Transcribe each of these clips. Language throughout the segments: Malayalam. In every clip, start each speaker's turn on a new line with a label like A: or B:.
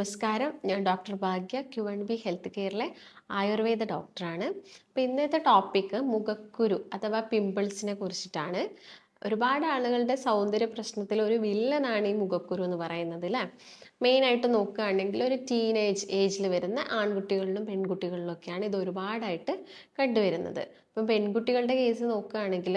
A: നമസ്കാരം, ഞാൻ ഡോക്ടർ ഭാഗ്യ Q&B ഹെൽത്ത് കെയറിലെ ആയുർവേദ ഡോക്ടറാണ്. അപ്പോൾ ഇന്നത്തെ ടോപ്പിക്ക് മുഖക്കുരു അഥവാ പിമ്പിൾസിനെ കുറിച്ചിട്ടാണ്. ഒരുപാട് ആളുകളുടെ സൗന്ദര്യ പ്രശ്നത്തിൽ ഒരു വില്ലനാണ് ഈ മുഖക്കുരു എന്ന് പറയുന്നത് അല്ലേ. മെയിനായിട്ട് നോക്കുകയാണെങ്കിൽ ഒരു ടീനേജ് ഏജിൽ വരുന്ന ആൺകുട്ടികളിലും പെൺകുട്ടികളിലും ഒക്കെയാണ് ഇത് ഒരുപാടായിട്ട് കണ്ടുവരുന്നത്. ഇപ്പം പെൺകുട്ടികളുടെ കേസ് നോക്കുകയാണെങ്കിൽ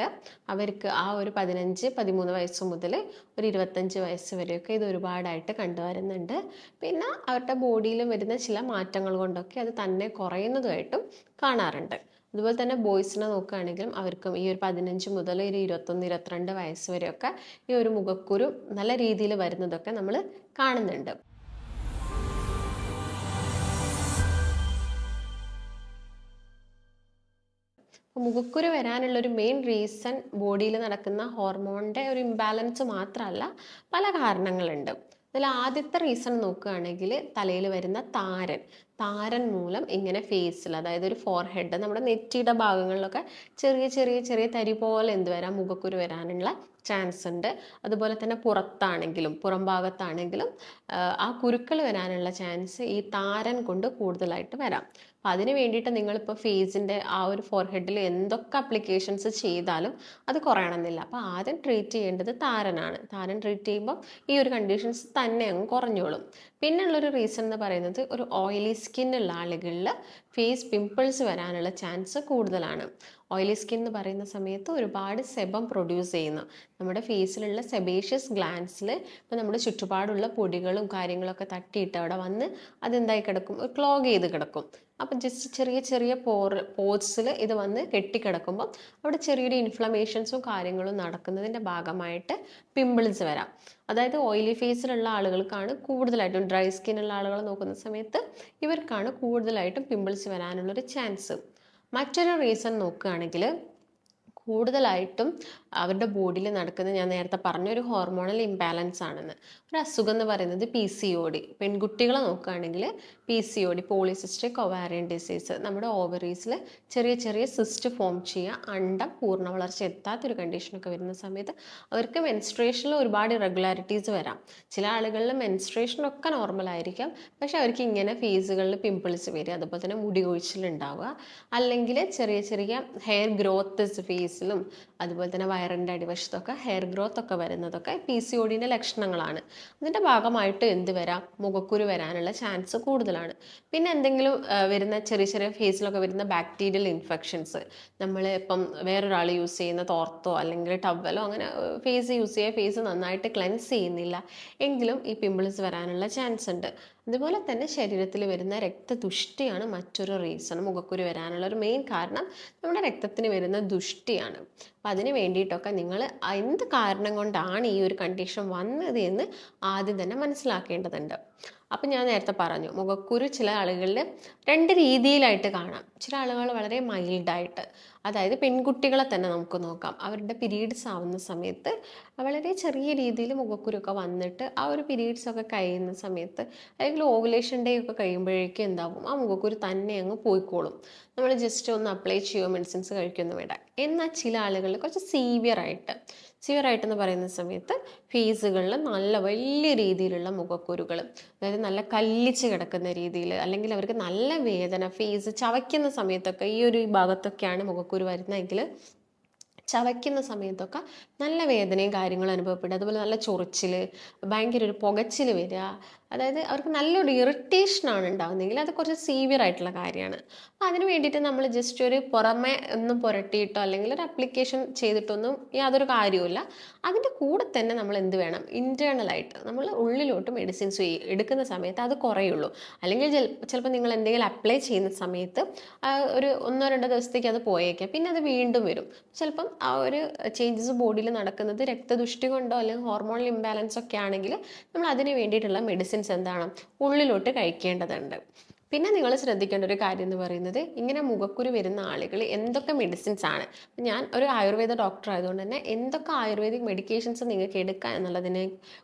A: അവർക്ക് ആ ഒരു 15-13 വയസ്സ് മുതൽ ഒരു 25 വയസ്സ് വരെയൊക്കെ ഇത് ഒരുപാടായിട്ട് കണ്ടുവരുന്നുണ്ട്. പിന്നെ അവരുടെ ബോഡിയിലും വരുന്ന ചില മാറ്റങ്ങൾ കൊണ്ടൊക്കെ അത് തന്നെ കുറയുന്നതായിട്ടും കാണാറുണ്ട്. അതുപോലെ തന്നെ ബോയ്സിനെ നോക്കുകയാണെങ്കിലും അവർക്കും ഈ ഒരു 15 മുതൽ ഒരു 21-22 വയസ്സ് വരെയൊക്കെ ഈ ഒരു മുഖക്കുരു നല്ല രീതിയിൽ വരുന്നതൊക്കെ നമ്മൾ കാണുന്നുണ്ട്. മുഖക്കുരു വരാനുള്ളൊരു മെയിൻ റീസൺ ബോഡിയിൽ നടക്കുന്ന ഹോർമോണിൻ്റെ ഒരു ഇംബാലൻസ് മാത്രമല്ല, പല കാരണങ്ങളുണ്ട്. അതിൽ ആദ്യത്തെ റീസൺ നോക്കുകയാണെങ്കിൽ തലയിൽ വരുന്ന താരൻ മൂലം ഇങ്ങനെ ഫേസിൽ, അതായത് ഒരു ഫോർഹെഡ്, നമ്മുടെ നെറ്റിയുടെ ഭാഗങ്ങളിലൊക്കെ ചെറിയ ചെറിയ ചെറിയ തരി പോലെ എന്ത് വരാം, മുഖക്കുരു വരാനുള്ള ചാൻസ് ഉണ്ട്. അതുപോലെ തന്നെ പുറം ഭാഗത്താണെങ്കിലും ആ കുരുക്കൾ വരാനുള്ള ചാൻസ് ഈ താരൻ കൊണ്ട് കൂടുതലായിട്ട് വരാം. അപ്പം അതിന് വേണ്ടിയിട്ട് നിങ്ങളിപ്പോൾ ഫേസിൻ്റെ ആ ഒരു ഫോർഹെഡിൽ എന്തൊക്കെ അപ്ലിക്കേഷൻസ് ചെയ്താലും അത് കുറയണമെന്നില്ല. അപ്പോൾ ആദ്യം ട്രീറ്റ് ചെയ്യേണ്ടത് താരനാണ്. താരൻ ട്രീറ്റ് ചെയ്യുമ്പോൾ ഈ ഒരു കണ്ടീഷൻസ് തന്നെ അങ്ങ് കുറഞ്ഞോളും. പിന്നുള്ളൊരു റീസൺ എന്ന് പറയുന്നത് ഒരു ഓയിലി സ്കിന്നുള്ള ആളുകളിൽ ഫേസ് പിമ്പിൾസ് വരാനുള്ള ചാൻസ് കൂടുതലാണ്. ഓയിലി സ്കിൻ എന്ന് പറയുന്ന സമയത്ത് ഒരുപാട് സെബം പ്രൊഡ്യൂസ് ചെയ്യുന്നു. നമ്മുടെ ഫേസിലുള്ള സെബേഷ്യസ് ഗ്ലാൻസിൽ ഇപ്പോൾ നമ്മുടെ ചുറ്റുപാടുള്ള പൊടികളും കാര്യങ്ങളൊക്കെ തട്ടിയിട്ട് അവിടെ വന്ന് അതെന്തായി കിടക്കും, ക്ലോഗ് ചെയ്ത് കിടക്കും. അപ്പം ജസ്റ്റ് ചെറിയ ചെറിയ പോർസിൽ ഇത് വന്ന് കെട്ടിക്കിടക്കുമ്പോൾ അവിടെ ചെറിയൊരു ഇൻഫ്ലമേഷൻസും കാര്യങ്ങളും നടക്കുന്നതിൻ്റെ ഭാഗമായിട്ട് പിമ്പിൾസ് വരാം. അതായത് ഓയിലി ഫേസിലുള്ള ആളുകൾക്കാണ് കൂടുതലായിട്ടും, ഡ്രൈ സ്കിന്നുള്ള ആളുകൾ നോക്കുന്ന സമയത്ത് ഇവർക്കാണ് കൂടുതലായിട്ടും പിമ്പിൾസ് വരാനുള്ളൊരു ചാൻസ്. മറ്റൊരു റീസൺ നോക്കുകയാണെങ്കിൽ കൂടുതലായിട്ടും അവരുടെ ബോഡിയിൽ നടക്കുന്ന, ഞാൻ നേരത്തെ പറഞ്ഞൊരു ഹോർമോണൽ ഇംബാലൻസ് ആണെന്ന്. ഒരു അസുഖം എന്ന് പറയുന്നത് PCOD. പെൺകുട്ടികളെ നോക്കുകയാണെങ്കിൽ PCOD, പോളിസിസ്റ്റിക് ഒവാരിയൻ ഡിസീസ്, നമ്മുടെ ഓവറീസിൽ ചെറിയ ചെറിയ സിസ്റ്റ് ഫോം ചെയ്യുക, അണ്ടം പൂർണ്ണ വളർച്ച എത്താത്തൊരു കണ്ടീഷനൊക്കെ വരുന്ന സമയത്ത് അവർക്ക് മെൻസ്ട്രേഷനിൽ ഒരുപാട് ഇറഗുലാരിറ്റീസ് വരാം. ചില ആളുകളിൽ മെൻസ്ട്രേഷനൊക്കെ നോർമൽ ആയിരിക്കാം, പക്ഷെ അവർക്ക് ഇങ്ങനെ ഫേസുകളിൽ പിമ്പിൾസ് വരിക, അതുപോലെ തന്നെ മുടി കൊഴിച്ചിലുണ്ടാവുക, അല്ലെങ്കിൽ ചെറിയ ചെറിയ ഹെയർ ഗ്രോത്ത് ഫേസിലും അതുപോലെ തന്നെ വയറിൻ്റെ അടിവശത്തൊക്കെ ഹെയർ ഗ്രോത്ത് ഒക്കെ വരുന്നതൊക്കെ PCODൻ്റെ ലക്ഷണങ്ങളാണ്. അതിൻ്റെ ഭാഗമായിട്ട് എന്ത് വരാം, മുഖക്കുരു വരാനുള്ള ചാൻസ് കൂടുതലാണ്. പിന്നെ എന്തെങ്കിലും വരുന്ന ചെറിയ ചെറിയ ഫേസിലൊക്കെ വരുന്ന ബാക്ടീരിയൽ ഇൻഫെക്ഷൻസ്, നമ്മൾ ഇപ്പം വേറൊരാൾ യൂസ് ചെയ്യുന്ന തോർത്തോ അല്ലെങ്കിൽ ടവലോ അങ്ങനെ ഫേസ് യൂസ് ചെയ്യുക, ഫേസ് നന്നായിട്ട് ക്ലെൻസ് ചെയ്യുന്നില്ല എങ്കിലും ഈ പിമ്പിൾസ് വരാനുള്ള ചാൻസ് ഉണ്ട്. അതുപോലെ തന്നെ ശരീരത്തിൽ വരുന്ന രക്തദുഷ്ടിയാണ് മറ്റൊരു റീസൺ. മുഖക്കുരു വരാനുള്ള ഒരു മെയിൻ കാരണം നമ്മുടെ രക്തത്തിന് വരുന്ന ദുഷ്ടിയാണ്. അപ്പം അതിന് വേണ്ടിയിട്ടൊക്കെ നിങ്ങൾ എന്ത് കാരണം കൊണ്ടാണ് ഈ ഒരു കണ്ടീഷൻ വന്നത് എന്ന് ആദ്യം തന്നെ മനസ്സിലാക്കേണ്ടതുണ്ട്. അപ്പം ഞാൻ നേരത്തെ പറഞ്ഞു, മുഖക്കുരു ചില ആളുകളിൽ 2 രീതിയിലായിട്ട് കാണാം. ചില ആളുകൾ വളരെ മൈൽഡായിട്ട്, അതായത് പെൺകുട്ടികളെ തന്നെ നമുക്ക് നോക്കാം. അവരുടെ പീരീഡ്സ് ആവുന്ന സമയത്ത് വളരെ ചെറിയ രീതിയിൽ മുഖക്കുരുക്കെ വന്നിട്ട് ആ ഒരു പീരീഡ്സ് ഒക്കെ കഴിയുന്ന സമയത്ത്, അല്ലെങ്കിൽ ഓവുലേഷൻ ഡേ ഒക്കെ കഴിയുമ്പോഴേക്കും എന്താവും, ആ മുഖക്കുരു തന്നെ അങ്ങ് പോയിക്കോളും. നമ്മൾ ജസ്റ്റ് ഒന്ന് അപ്ലൈ ചെയ്യുമോ, മെഡിസിൻസ് കഴിക്കൊന്നും വേണ്ട. എന്നാൽ ചില ആളുകളിൽ കുറച്ച് സിവിയറായിട്ടെന്ന് പറയുന്ന സമയത്ത് ഫേസുകളിൽ നല്ല വലിയ രീതിയിലുള്ള മുഖക്കുരുകൾ, അതായത് നല്ല കല്ലിച്ച് കിടക്കുന്ന രീതിയിൽ, അല്ലെങ്കിൽ അവർക്ക് നല്ല വേദന, ഫേസ് ചവയ്ക്കുന്ന സമയത്തൊക്കെ ഈ ഒരു ഭാഗത്തൊക്കെയാണ് മുഖക്കുരു വരുന്നതെങ്കിൽ ചവയ്ക്കുന്ന സമയത്തൊക്കെ നല്ല വേദനയും കാര്യങ്ങളും അനുഭവപ്പെടുക, അതുപോലെ നല്ല ചൊറിച്ചിൽ, ഭയങ്കര ഒരു പുകച്ചിൽ വരിക, അതായത് അവർക്ക് നല്ലൊരു ഇറിറ്റേഷനാണ് ഉണ്ടാകുന്നതെങ്കിൽ അത് കുറച്ച് സീവിയർ ആയിട്ടുള്ള കാര്യമാണ്. അപ്പോൾ അതിന് വേണ്ടിയിട്ട് നമ്മൾ ജസ്റ്റ് ഒരു പുറമെ ഒന്നും പുരട്ടിയിട്ടോ അല്ലെങ്കിൽ ഒരു അപ്ലിക്കേഷൻ ചെയ്തിട്ടൊന്നും യാതൊരു കാര്യവുമില്ല. അതിൻ്റെ കൂടെ തന്നെ നമ്മൾ എന്ത് വേണം, ഇൻറ്റേർണലായിട്ട് നമ്മൾ ഉള്ളിലോട്ട് മെഡിസിൻസ് എടുക്കുന്ന സമയത്ത് അത് കുറയുള്ളൂ. അല്ലെങ്കിൽ ചിലപ്പോൾ നിങ്ങൾ എന്തെങ്കിലും അപ്ലൈ ചെയ്യുന്ന സമയത്ത് ഒരു 1-2 ദിവസത്തേക്ക് അത് പോയേക്കാം, പിന്നെ അത് വീണ്ടും വരും. ചിലപ്പം ആ ഒരു ചേഞ്ചസ് ബോഡിയിൽ നടക്കുന്നത് രക്തദുഷ്ടി കൊണ്ടോ അല്ലെങ്കിൽ ഹോർമോണൽ ഇംബാലൻസ് ഒക്കെ ആണെങ്കിൽ നമ്മൾ അതിന് വേണ്ടിയിട്ടുള്ള മെഡിസിൻസ് എന്താണ് ഉള്ളിലോട്ട് കഴിക്കേണ്ടതുണ്ട്. പിന്നെ നിങ്ങൾ ശ്രദ്ധിക്കേണ്ട ഒരു കാര്യം എന്ന് പറയുന്നത്, ഇങ്ങനെ മുഖക്കുരു വരുന്ന ആളുകൾ എന്തൊക്കെ മെഡിസിൻസ് ആണ്, ഞാൻ ഒരു ആയുർവേദ ഡോക്ടർ ആയതുകൊണ്ട് തന്നെ എന്തൊക്കെ ആയുർവേദിക് മെഡിക്കേഷൻസ് നിങ്ങൾക്ക് എടുക്കാം എന്നുള്ളതിനെ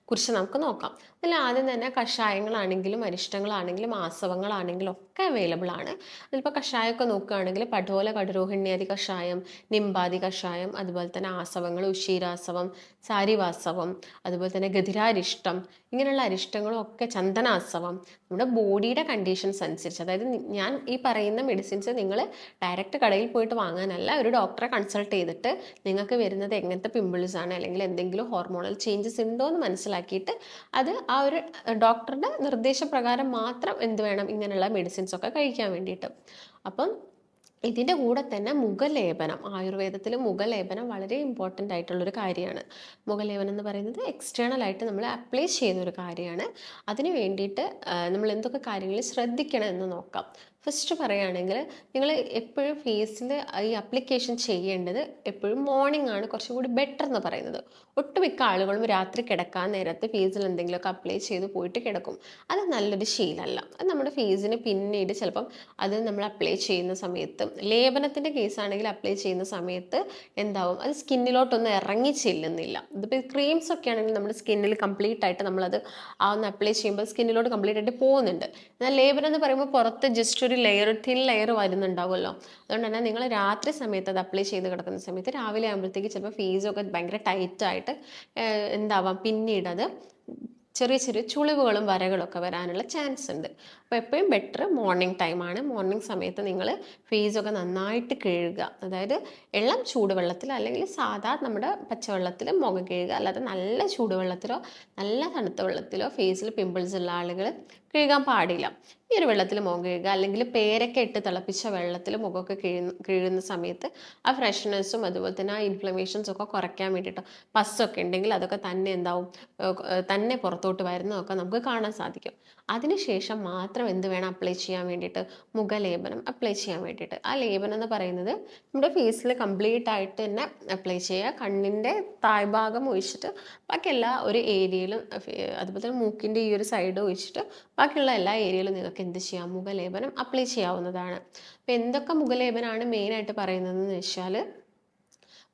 A: കുറിച്ച് നമുക്ക് നോക്കാം. അതിൽ ആദ്യം തന്നെ കഷായങ്ങളാണെങ്കിലും അരിഷ്ടങ്ങളാണെങ്കിലും ആസവങ്ങളാണെങ്കിലും ഒക്കെ അവൈലബിൾ ആണ്. അതിലിപ്പോൾ കഷായമൊക്കെ നോക്കുകയാണെങ്കിൽ പടോല കടുരോഹിണ്യാദി കഷായം, നിംബാദി കഷായം, അതുപോലെ തന്നെ ആസവങ്ങൾ ഉഷീരാസവം, സാരിവാസവം, അതുപോലെ തന്നെ ഗതിരാരിഷ്ടം, ഇങ്ങനെയുള്ള അരിഷ്ടങ്ങളും ഒക്കെ ചന്ദനാസവം, നമ്മുടെ ബോഡിയുടെ കണ്ടീഷൻസ് അനുസരിച്ച്, അതായത് ഞാൻ ഈ പറയുന്ന മെഡിസിൻസ് നിങ്ങൾ ഡയറക്റ്റ് കടയിൽ പോയിട്ട് വാങ്ങാനല്ല, ഒരു ഡോക്ടറെ കൺസൾട്ട് ചെയ്തിട്ട് നിങ്ങൾക്ക് വരുന്നത് എങ്ങനത്തെ പിമ്പിൾസ് ആണ് അല്ലെങ്കിൽ എന്തെങ്കിലും ഹോർമോണൽ ചേഞ്ചസ് ഉണ്ടോ എന്ന് മനസ്സിലാക്കിയിട്ട് അത് ആ ഒരു ഡോക്ടറുടെ നിർദ്ദേശപ്രകാരം മാത്രം എന്ത് വേണം ഇങ്ങനെയുള്ള മെഡിസിൻസ് ഒക്കെ കഴിക്കാൻ വേണ്ടിയിട്ട്. അപ്പം ഇതിൻ്റെ കൂടെ തന്നെ മുഖലേപനം, ആയുർവേദത്തിൽ മുഖലേപനം വളരെ ഇമ്പോർട്ടൻ്റ് ആയിട്ടുള്ളൊരു കാര്യമാണ്. മുഖലേപനം എന്ന് പറയുന്നത് എക്സ്റ്റേണൽ ആയിട്ട് നമ്മൾ അപ്ലൈ ചെയ്യുന്ന ഒരു കാര്യമാണ്. അതിന് വേണ്ടിയിട്ട് നമ്മൾ എന്തൊക്കെ കാര്യങ്ങൾ ശ്രദ്ധിക്കണം എന്ന് നോക്കാം. ഫസ്റ്റ് പറയുകയാണെങ്കിൽ, നിങ്ങൾ എപ്പോഴും ഫേസിൽ ഈ അപ്ലിക്കേഷൻ ചെയ്യേണ്ടത് എപ്പോഴും മോർണിംഗ് ആണ് കുറച്ചും കൂടി ബെറ്റർ എന്ന് പറയുന്നത്. ഒട്ടുമിക്ക ആളുകളും രാത്രി കിടക്കാൻ നേരത്ത് ഫേസിൽ എന്തെങ്കിലുമൊക്കെ അപ്ലൈ ചെയ്ത് പോയിട്ട് കിടക്കും. അത് നല്ലൊരു ശീലമല്ല. അത് നമ്മുടെ ഫേസിന് പിന്നീട് ചിലപ്പം അത് നമ്മൾ അപ്ലൈ ചെയ്യുന്ന സമയത്ത്, ലേപനത്തിൻ്റെ കേസാണെങ്കിൽ അപ്ലൈ ചെയ്യുന്ന സമയത്ത് എന്താവും, അത് സ്കിന്നിലോട്ടൊന്നും ഇറങ്ങി ചെല്ലുന്നില്ല. ഇതിപ്പോൾ ക്രീംസ് ഒക്കെ ആണെങ്കിൽ നമ്മുടെ സ്കിന്നിൽ കംപ്ലീറ്റ് ആയിട്ട് നമ്മളത് ആ ഒന്ന് അപ്ലൈ ചെയ്യുമ്പോൾ സ്കിന്നിലോട്ട് കംപ്ലീറ്റ് ആയിട്ട് പോകുന്നുണ്ട്. എന്നാൽ ലേപനം എന്ന് പറയുമ്പോൾ പുറത്ത് ജസ്റ്റ് ഒരു തിൻ ലെയർ വരുന്നുണ്ടാവുമല്ലോ. അതുകൊണ്ട് തന്നെ നിങ്ങൾ രാത്രി സമയത്ത് അത് അപ്ലൈ ചെയ്ത് കിടക്കുന്ന സമയത്ത് രാവിലെ ആകുമ്പോഴത്തേക്ക് ചിലപ്പോൾ ഫേസൊക്കെ ഭയങ്കര ടൈറ്റായിട്ട് എന്താവാം, പിന്നീട് അത് ചെറിയ ചെറിയ ചുളിവുകളും വരകളൊക്കെ വരാനുള്ള ചാൻസ് ഉണ്ട്. അപ്പോൾ എപ്പോഴും ബെറ്റർ മോർണിംഗ് ടൈമാണ്. മോർണിംഗ് സമയത്ത് നിങ്ങൾ ഫേസൊക്കെ നന്നായിട്ട് കഴുകുക. അതായത് ഇളം ചൂടുവെള്ളത്തിൽ അല്ലെങ്കിൽ സാധാ നമ്മുടെ പച്ചവെള്ളത്തിൽ മുഖം കഴുകുക. അല്ലാതെ നല്ല ചൂടുവെള്ളത്തിലോ നല്ല തണുത്ത വെള്ളത്തിലോ ഫേസിൽ പിമ്പിൾസ് ഉള്ള ആളുകൾ കഴുകാൻ പാടില്ല. ഈ ഒരു വെള്ളത്തിൽ മുഖം കഴുകുക, അല്ലെങ്കിൽ പേരക്ക ഇട്ട് തിളപ്പിച്ച വെള്ളത്തിൽ മുഖമൊക്കെ കഴുകുന്ന സമയത്ത് ആ ഫ്രഷ്നെസ്സും അതുപോലെ തന്നെ ആ ഇൻഫ്ലമേഷൻസും ഒക്കെ കുറയ്ക്കാൻ വേണ്ടിയിട്ട്, പസ്സൊക്കെ ഉണ്ടെങ്കിൽ അതൊക്കെ തന്നെ എന്താവും, തന്നെ പുറത്തോട്ട് വരുന്നതൊക്കെ നമുക്ക് കാണാൻ സാധിക്കും. അതിനുശേഷം മാത്രം എന്ത് വേണം അപ്ലൈ ചെയ്യാൻ വേണ്ടിയിട്ട്, മുഖലേപനം അപ്ലൈ ചെയ്യാൻ വേണ്ടിയിട്ട്. ആ ലേപനം എന്ന് പറയുന്നത് നമ്മുടെ ഫേസിൽ കംപ്ലീറ്റ് ആയിട്ട് തന്നെ അപ്ലൈ ചെയ്യുക. കണ്ണിൻ്റെ താഴ്ഭാഗം ഒഴിച്ചിട്ട് ബാക്കി എല്ലാ ഒരു ഏരിയയിലും, അതുപോലെ തന്നെ മൂക്കിൻ്റെ ഈ ഒരു സൈഡ് ഒഴിച്ചിട്ട് ബാക്കിയുള്ള എല്ലാ ഏരിയയിലും നിങ്ങൾക്ക് എന്ത് ചെയ്യാം, മുഖലേപനം അപ്ലൈ ചെയ്യാവുന്നതാണ്. അപ്പോൾ എന്തൊക്കെ മുഖലേപനമാണ് മെയിനായിട്ട് പറയുന്നതെന്ന് വെച്ചാൽ,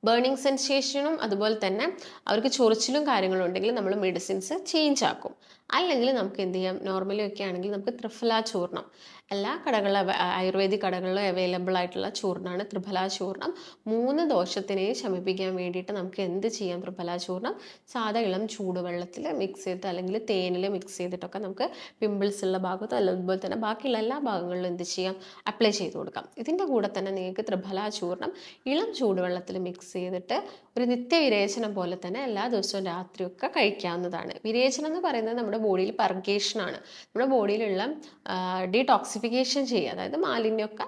A: ബേണിംഗ് സെൻസേഷനും അതുപോലെ തന്നെ അവർക്ക് ചൊറിച്ചിലും കാര്യങ്ങളും ഉണ്ടെങ്കിൽ നമ്മൾ മെഡിസിൻസ് ചേഞ്ച് ആക്കും. അല്ലെങ്കിൽ നമുക്ക് എന്ത് ചെയ്യാം, നോർമലി ഒക്കെ ആണെങ്കിൽ നമുക്ക് ത്രിഫല ചൂർണം, എല്ലാ കടകളിലും ആയുർവേദിക് കടകളിലും അവൈലബിൾ ആയിട്ടുള്ള ചൂർണ്ണമാണ് ത്രിഫല ചൂർണം. 3 ദോഷത്തിനെയും ശമിപ്പിക്കാൻ വേണ്ടിയിട്ട് നമുക്ക് എന്ത് ചെയ്യാം, ത്രിഫല ചൂർണം സാധാ ഇളം ചൂടുവെള്ളത്തിൽ മിക്സ് ചെയ്തിട്ട് അല്ലെങ്കിൽ തേനിൽ മിക്സ് ചെയ്തിട്ടൊക്കെ നമുക്ക് പിമ്പിൾസ് ഉള്ള ഭാഗത്തോ അതുപോലെ തന്നെ ബാക്കിയുള്ള എല്ലാ ഭാഗങ്ങളിലും എന്ത് ചെയ്യാം, അപ്ലൈ ചെയ്ത് കൊടുക്കാം. ഇതിൻ്റെ കൂടെ തന്നെ നിങ്ങൾക്ക് ത്രിഫല ചൂർണം ഇളം ചൂടുവെള്ളത്തിൽ മിക്സ് ചെയ്തിട്ട് ഒരു നിത്യവിരേചനം പോലെ തന്നെ എല്ലാ ദിവസവും രാത്രിയൊക്കെ കഴിക്കാവുന്നതാണ്. വിരേചനം എന്ന് പറയുന്നത് നമ്മുടെ ബോഡിയിൽ പർഗേഷനാണ്. നമ്മുടെ ബോഡിയിലുള്ള ഡീടോക്സിഫിക്കേഷൻ ചെയ്യുക, അതായത് മാലിന്യമൊക്കെ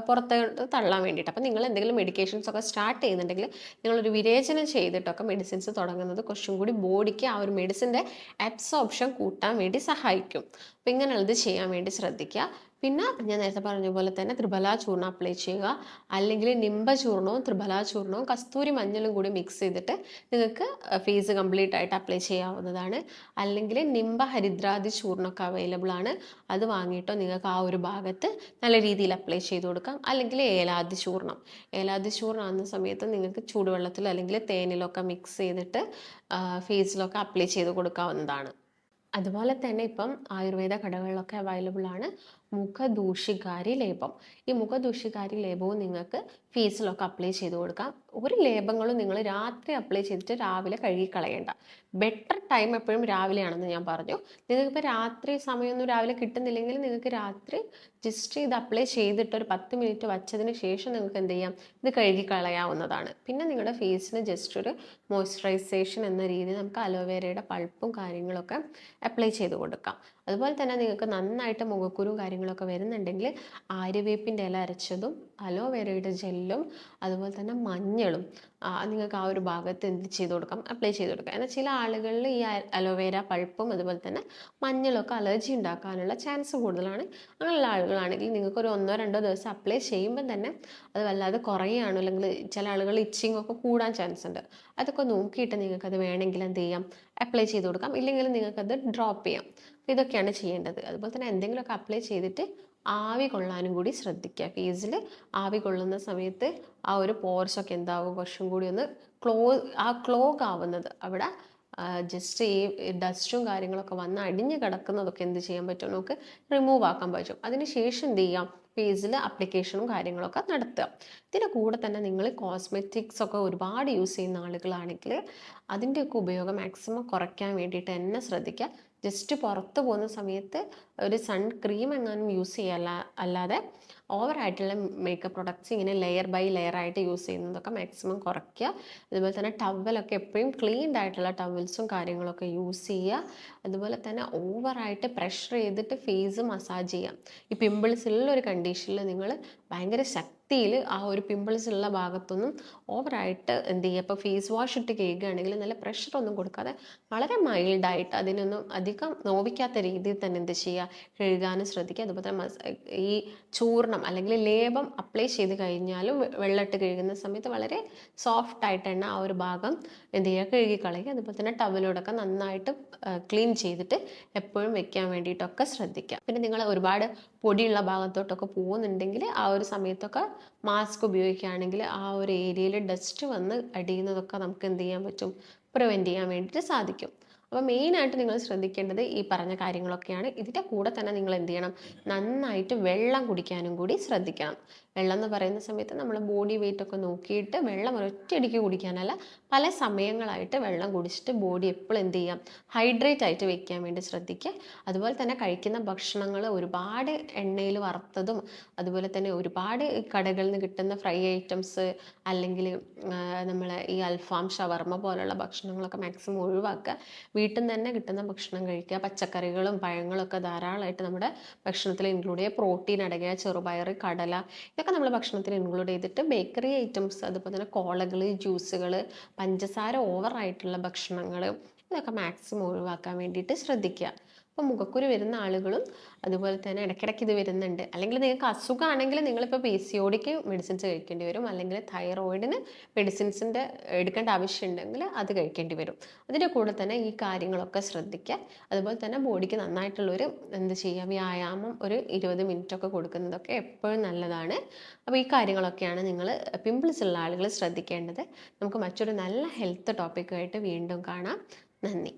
A: പുറത്തോട്ട് തള്ളാൻ വേണ്ടിയിട്ട്. അപ്പം നിങ്ങൾ എന്തെങ്കിലും മെഡിക്കേഷൻസ് ഒക്കെ സ്റ്റാർട്ട് ചെയ്യുന്നുണ്ടെങ്കിൽ നിങ്ങളൊരു വിരേചനം ചെയ്തിട്ടൊക്കെ മെഡിസിൻസ് തുടങ്ങുന്നത് കുറച്ചും കൂടി ബോഡിക്ക് ആ ഒരു മെഡിസിൻ്റെ അബ്സോർപ്ഷൻ കൂട്ടാൻ വേണ്ടി സഹായിക്കും. അപ്പം ഇങ്ങനെയുള്ളത് ചെയ്യാൻ വേണ്ടി ശ്രദ്ധിക്കുക. പിന്നെ ഞാൻ നേരത്തെ പറഞ്ഞ പോലെ തന്നെ ത്രിഫല ചൂർണം അപ്ലൈ ചെയ്യുക, അല്ലെങ്കിൽ നിംബ ചൂർണവും ത്രിഫല ചൂർണവും കസ്തൂരി മഞ്ഞളും കൂടി മിക്സ് ചെയ്തിട്ട് നിങ്ങൾക്ക് ഫേസ് കംപ്ലീറ്റ് ആയിട്ട് അപ്ലൈ ചെയ്യാവുന്നതാണ്. അല്ലെങ്കിൽ നിംബ ഹരിദ്രാദി ചൂർണ്ണമൊക്കെ അവൈലബിൾ ആണ്. അത് വാങ്ങിയിട്ടോ നിങ്ങൾക്ക് ആ ഒരു ഭാഗത്ത് നല്ല രീതിയിൽ അപ്ലൈ ചെയ്ത് കൊടുക്കാം. അല്ലെങ്കിൽ ഏലാദി ചൂർണം ആകുന്ന സമയത്ത് നിങ്ങൾക്ക് ചൂടുവെള്ളത്തിലോ അല്ലെങ്കിൽ തേനിലൊക്കെ മിക്സ് ചെയ്തിട്ട് ഫേസിലൊക്കെ അപ്ലൈ ചെയ്ത് കൊടുക്കാവുന്നതാണ്. അതുപോലെ തന്നെ ഇപ്പം ആയുർവേദ കടകളിലൊക്കെ അവൈലബിൾ ആണ് മുഖദൂഷികാരി ലേപം. ഈ മുഖദൂഷികാരി ലേപവും നിങ്ങൾക്ക് ഫേസിലൊക്കെ അപ്ലൈ ചെയ്ത് കൊടുക്കാം. ഒരു ലേപങ്ങളും നിങ്ങൾ രാത്രി അപ്ലൈ ചെയ്തിട്ട് രാവിലെ കഴുകിക്കളയേണ്ട. ബെറ്റർ ടൈം എപ്പോഴും രാവിലെയാണെന്ന് ഞാൻ പറഞ്ഞു. നിങ്ങൾക്കിപ്പോൾ രാത്രി സമയമൊന്നും രാവിലെ കിട്ടുന്നില്ലെങ്കിൽ നിങ്ങൾക്ക് രാത്രി ജസ്റ്റ് ഇത് അപ്ലൈ ചെയ്തിട്ട് ഒരു 10 മിനിറ്റ് വച്ചതിന് ശേഷം നിങ്ങൾക്ക് എന്ത് ചെയ്യാം, ഇത് കഴുകിക്കളയാവുന്നതാണ്. പിന്നെ നിങ്ങളുടെ ഫേസിന് ജസ്റ്റ് ഒരു മോയ്സ്ചറൈസേഷൻ എന്ന രീതിയിൽ നമുക്ക് അലോവേരയുടെ പൾപ്പും കാര്യങ്ങളൊക്കെ അപ്ലൈ ചെയ്ത് കൊടുക്കാം. അതുപോലെ തന്നെ നിങ്ങൾക്ക് നന്നായിട്ട് മുഖക്കുരുവും കാര്യങ്ങളൊക്കെ വരുന്നുണ്ടെങ്കിൽ ആര്യവേപ്പിൻ്റെ ഇല അരച്ചതും അലോവേരയുടെ ജെല്ലും അതുപോലെ തന്നെ മഞ്ഞളും നിങ്ങൾക്ക് ആ ഒരു ഭാഗത്ത് എന്ത് ചെയ്ത് കൊടുക്കാം, അപ്ലൈ ചെയ്ത് കൊടുക്കാം. എന്നാൽ ചില ആളുകളിൽ ഈ അലോവേര പൾപ്പും അതുപോലെ തന്നെ മഞ്ഞളൊക്കെ അലർജി ഉണ്ടാക്കാനുള്ള ചാൻസ് കൂടുതലാണ്. അങ്ങനെയുള്ള ആളുകളാണെങ്കിൽ നിങ്ങൾക്ക് ഒരു 1-2 ദിവസം അപ്ലൈ ചെയ്യുമ്പോൾ തന്നെ അത് വല്ലാതെ കുറയുകയാണ്, അല്ലെങ്കിൽ ചില ആളുകൾ ഇച്ചിങ് ഒക്കെ കൂടാൻ ചാൻസ് ഉണ്ട്. അതൊക്കെ നോക്കിയിട്ട് നിങ്ങൾക്കത് വേണമെങ്കിൽ എന്ത് ചെയ്യാം, അപ്ലൈ ചെയ്ത് കൊടുക്കാം. ഇല്ലെങ്കിൽ നിങ്ങൾക്കത് ഡ്രോപ്പ് ചെയ്യാം. ഇതൊക്കെയാണ് ചെയ്യേണ്ടത്. അതുപോലെ തന്നെ എന്തെങ്കിലുമൊക്കെ അപ്ലൈ ചെയ്തിട്ട് ആവി കൊള്ളാനും കൂടി ശ്രദ്ധിക്കുക. ഫേസിൽ ആവി കൊള്ളുന്ന സമയത്ത് ആ ഒരു പോർസൊക്കെ എന്താവും കുറച്ചും കൂടി ഒന്ന് ക്ലോഗ് ആവുന്നത് അവിടെ ജസ്റ്റ് ഈ ഡസ്റ്റും കാര്യങ്ങളൊക്കെ വന്ന് അടിഞ്ഞ് കിടക്കുന്നതൊക്കെ എന്ത് ചെയ്യാൻ പറ്റും, നമുക്ക് റിമൂവ് ആക്കാൻ പറ്റും. അതിനുശേഷം എന്ത് ചെയ്യാം, ഫേസിൽ അപ്ലിക്കേഷനും കാര്യങ്ങളൊക്കെ നടത്തുക. ഇതിൻ്റെ കൂടെ തന്നെ നിങ്ങൾ കോസ്മെറ്റിക്സ് ഒക്കെ ഒരുപാട് യൂസ് ചെയ്യുന്ന ആളുകളാണെങ്കിൽ അതിൻ്റെയൊക്കെ ഉപയോഗം മാക്സിമം കുറയ്ക്കാൻ വേണ്ടിയിട്ട് തന്നെ ശ്രദ്ധിക്കുക. ജസ്റ്റ് പുറത്ത് പോകുന്ന സമയത്ത് ഒരു സൺ ക്രീം എങ്ങാനും യൂസ് ചെയ്യുക, അല്ലാതെ ഓവറായിട്ടുള്ള മേക്കപ്പ് പ്രൊഡക്ട്സ് ഇങ്ങനെ ലെയർ ബൈ ലെയർ ആയിട്ട് യൂസ് ചെയ്യുന്നതൊക്കെ മാക്സിമം കുറയ്ക്കുക. അതുപോലെ തന്നെ ടവലൊക്കെ എപ്പോഴും ക്ലീൻഡ് ആയിട്ടുള്ള ടവൽസും കാര്യങ്ങളൊക്കെ യൂസ് ചെയ്യുക. അതുപോലെ തന്നെ ഓവറായിട്ട് പ്രഷർ ചെയ്തിട്ട് ഫേസ് മസാജ് ചെയ്യാം. ഈ പിമ്പിൾസ് ഉള്ള ഒരു കണ്ടീഷനിൽ നിങ്ങൾ ഭയങ്കര ശക്തിയിൽ ആ ഒരു പിമ്പിൾസ് ഉള്ള ഭാഗത്തൊന്നും ഓവറായിട്ട് എന്ത് ചെയ്യുക, ഇപ്പോൾ ഫേസ് വാഷ് ഇട്ട് കഴുകുകയാണെങ്കിൽ നല്ല പ്രഷറൊന്നും കൊടുക്കാതെ വളരെ മൈൽഡായിട്ട് അതിനൊന്നും അധികം നോവിക്കാത്ത രീതിയിൽ തന്നെ എന്ത് ചെയ്യുക, കഴുകാനും ശ്രദ്ധിക്കുക. അതുപോലെ തന്നെ ഈ ചൂർണം അല്ലെങ്കിൽ ലേപം അപ്ലൈ ചെയ്ത് കഴിഞ്ഞാലും വെള്ളമിട്ട് കഴുകുന്ന സമയത്ത് വളരെ സോഫ്റ്റ് ആയിട്ട് തന്നെ ആ ഒരു ഭാഗം എന്ത് ചെയ്യുക, കഴുകിക്കളയുക. അതുപോലെ തന്നെ ടവലോടൊക്കെ നന്നായിട്ട് ക്ലീൻ ചെയ്തിട്ട് എപ്പോഴും വെക്കാൻ വേണ്ടിയിട്ടൊക്കെ ശ്രദ്ധിക്കുക. പിന്നെ നിങ്ങൾ ഒരുപാട് പൊടിയുള്ള ഭാഗത്തോട്ടൊക്കെ പോകുന്നുണ്ടെങ്കിൽ ആ ഒരു സമയത്തൊക്കെ മാസ്ക് ഉപയോഗിക്കുകയാണെങ്കിൽ ആ ഒരു ഏരിയയിൽ ഡസ്റ്റ് വന്ന് അടിയുന്നതൊക്കെ നമുക്ക് എന്ത് ചെയ്യാൻ പറ്റും, പ്രിവെൻറ്റ് ചെയ്യാൻ വേണ്ടിയിട്ട് സാധിക്കും. അപ്പോൾ മെയിനായിട്ട് നിങ്ങൾ ശ്രദ്ധിക്കേണ്ടത് ഈ പറഞ്ഞ കാര്യങ്ങളൊക്കെയാണ്. ഇതിൻ്റെ കൂടെ തന്നെ നിങ്ങൾ എന്ത് ചെയ്യണം, നന്നായിട്ട് വെള്ളം കുടിക്കാനും കൂടി ശ്രദ്ധിക്കണം. വെള്ളം എന്ന് പറയുന്ന സമയത്ത് നമ്മൾ ബോഡി വെയിറ്റ് ഒക്കെ നോക്കിയിട്ട് വെള്ളം ഒറ്റയടിക്ക് കുടിക്കാനല്ല, പല സമയങ്ങളായിട്ട് വെള്ളം കുടിച്ചിട്ട് ബോഡി എപ്പോഴും എന്ത് ചെയ്യാം, ഹൈഡ്രേറ്റ് ആയിട്ട് വെക്കാൻ വേണ്ടി ശ്രദ്ധിക്കുക. അതുപോലെ തന്നെ കഴിക്കുന്ന ഭക്ഷണങ്ങൾ ഒരുപാട് എണ്ണയിൽ വറുത്തതും അതുപോലെ തന്നെ ഒരുപാട് കടകളിൽ നിന്ന് കിട്ടുന്ന ഫ്രൈ ഐറ്റംസ് അല്ലെങ്കിൽ നമ്മൾ ഈ അൽഫാം ഷവർമ പോലുള്ള ഭക്ഷണങ്ങളൊക്കെ മാക്സിമം ഒഴിവാക്കുക. വീട്ടിൽ നിന്ന് തന്നെ കിട്ടുന്ന ഭക്ഷണം കഴിക്കുക. പച്ചക്കറികളും പഴങ്ങളൊക്കെ ധാരാളമായിട്ട് നമ്മുടെ ഭക്ഷണത്തിൽ ഇൻക്ലൂഡ് ചെയ്യുക. പ്രോട്ടീൻ അടങ്ങിയ ചെറുപയർ, കടല, ഇതൊക്കെ നമ്മൾ ഭക്ഷണത്തിൽ ഇൻക്ലൂഡ് ചെയ്തിട്ട് ബേക്കറി ഐറ്റംസ്, അതുപോലെ തന്നെ കോളകൾ, ജ്യൂസുകൾ, പഞ്ചസാര ഓവറായിട്ടുള്ള ഭക്ഷണങ്ങൾ, ഇതൊക്കെ മാക്സിമം ഒഴിവാക്കാൻ വേണ്ടിയിട്ട് ശ്രദ്ധിക്കുക. അപ്പോൾ മുഖക്കുരു വരുന്ന ആളുകളും അതുപോലെ തന്നെ ഇടയ്ക്കിടയ്ക്ക് ഇത് വരുന്നുണ്ട്, അല്ലെങ്കിൽ നിങ്ങൾക്ക് അസുഖമാണെങ്കിൽ നിങ്ങളിപ്പോൾ PCODക്ക് മെഡിസിൻസ് കഴിക്കേണ്ടി വരും, അല്ലെങ്കിൽ തൈറോയിഡിന് മെഡിസിൻസിൻ്റെ എടുക്കേണ്ട ആവശ്യമുണ്ടെങ്കിൽ അത് കഴിക്കേണ്ടി വരും. അതിൻ്റെ കൂടെ തന്നെ ഈ കാര്യങ്ങളൊക്കെ ശ്രദ്ധിക്കുക. അതുപോലെ തന്നെ ബോഡിക്ക് നന്നായിട്ടുള്ളൊരു എന്ത് ചെയ്യുക, വ്യായാമം ഒരു 20 മിനിറ്റൊക്കെ കൊടുക്കുന്നതൊക്കെ എപ്പോഴും നല്ലതാണ്. അപ്പോൾ ഈ കാര്യങ്ങളൊക്കെയാണ് നിങ്ങൾ പിമ്പിൾസ് ഉള്ള ആളുകൾ ശ്രദ്ധിക്കേണ്ടത്. നമുക്ക് മറ്റൊരു നല്ല ഹെൽത്ത് ടോപ്പിക്കുമായിട്ട് വീണ്ടും കാണാം. നന്ദി.